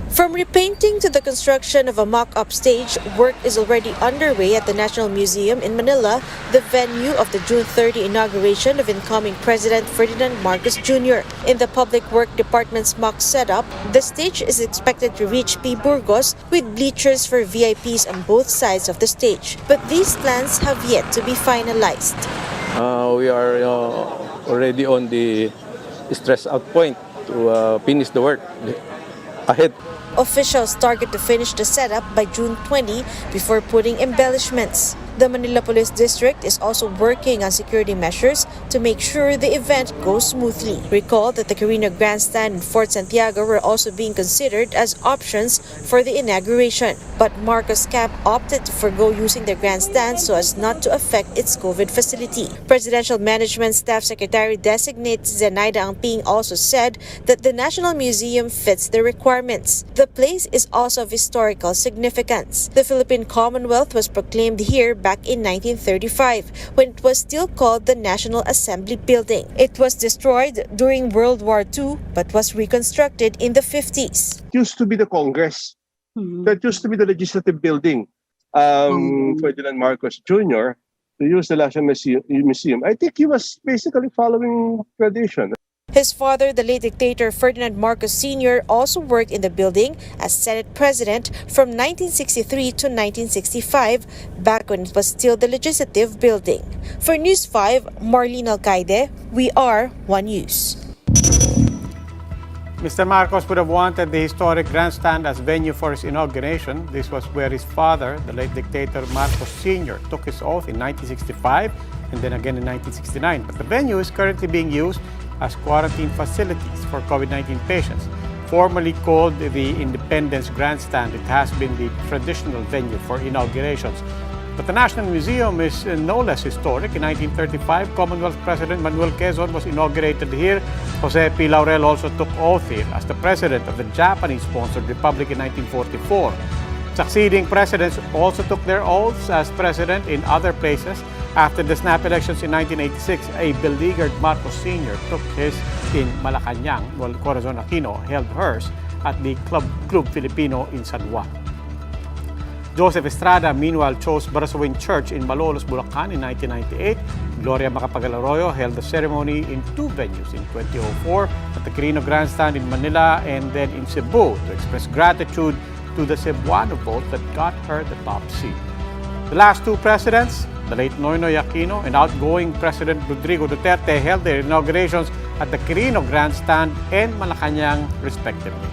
From repainting to the construction of a mock-up stage, work is already underway at the National Museum in Manila, the venue of the June 30 inauguration of incoming President Ferdinand Marcos Jr. In the Public Work Department's mock setup, the stage is expected to reach P. Burgos with bleachers for VIPs on both sides of the stage. But these plans have yet to be finalized. We are already on the stress out point to finish the work ahead. Officials target to finish the setup by June 20 before putting embellishments. The Manila Police District is also working on security measures to make sure the event goes smoothly. Recall that the Carino Grandstand and Fort Santiago were also being considered as options for the inauguration. But Marcos camp opted to forgo using the grandstand so as not to affect its COVID facility. Presidential Management Staff Secretary-designate Zenaida Angping also said that the National Museum fits the requirements. The place is also of historical significance. The Philippine Commonwealth was proclaimed here back in 1935 when it was still called the National Assembly Building. It was destroyed during World War II but was reconstructed in the 50s. It used to be the Congress. That used to be the legislative building. Ferdinand Marcos Jr. to use the National Museum. I think he was basically following tradition. His father, the late dictator Ferdinand Marcos Sr., also worked in the building as Senate President from 1963 to 1965, back when it was still the legislative building. For News 5, Marlene Alcaide, we are One News. Mr. Marcos would have wanted the historic grandstand as venue for his inauguration. This was where his father, the late dictator Marcos Sr., took his oath in 1965 and then again in 1969. But the venue is currently being used as quarantine facilities for COVID-19 patients. Formerly called the Independence Grandstand, it has been the traditional venue for inaugurations. But the National Museum is no less historic. In 1935, Commonwealth President Manuel Quezon was inaugurated here. Jose P. Laurel also took oath here as the president of the Japanese-sponsored republic in 1944. Succeeding presidents also took their oaths as president in other places. After the snap elections in 1986, a beleaguered Marcos Sr. took his in Malacanang, while Corazon Aquino held hers at the Club Filipino in San Juan. Joseph Estrada, meanwhile, chose Barasoin Church in Malolos, Bulacan in 1998. Gloria Macapagal Arroyo held the ceremony in two venues in 2004, at the Carino Grandstand in Manila and then in Cebu, to express gratitude to the Cebuano vote that got her the top seat. The last two presidents, the late Noynoy Aquino and outgoing President Rodrigo Duterte, held their inaugurations at the Carino Grandstand and Malacanang, respectively.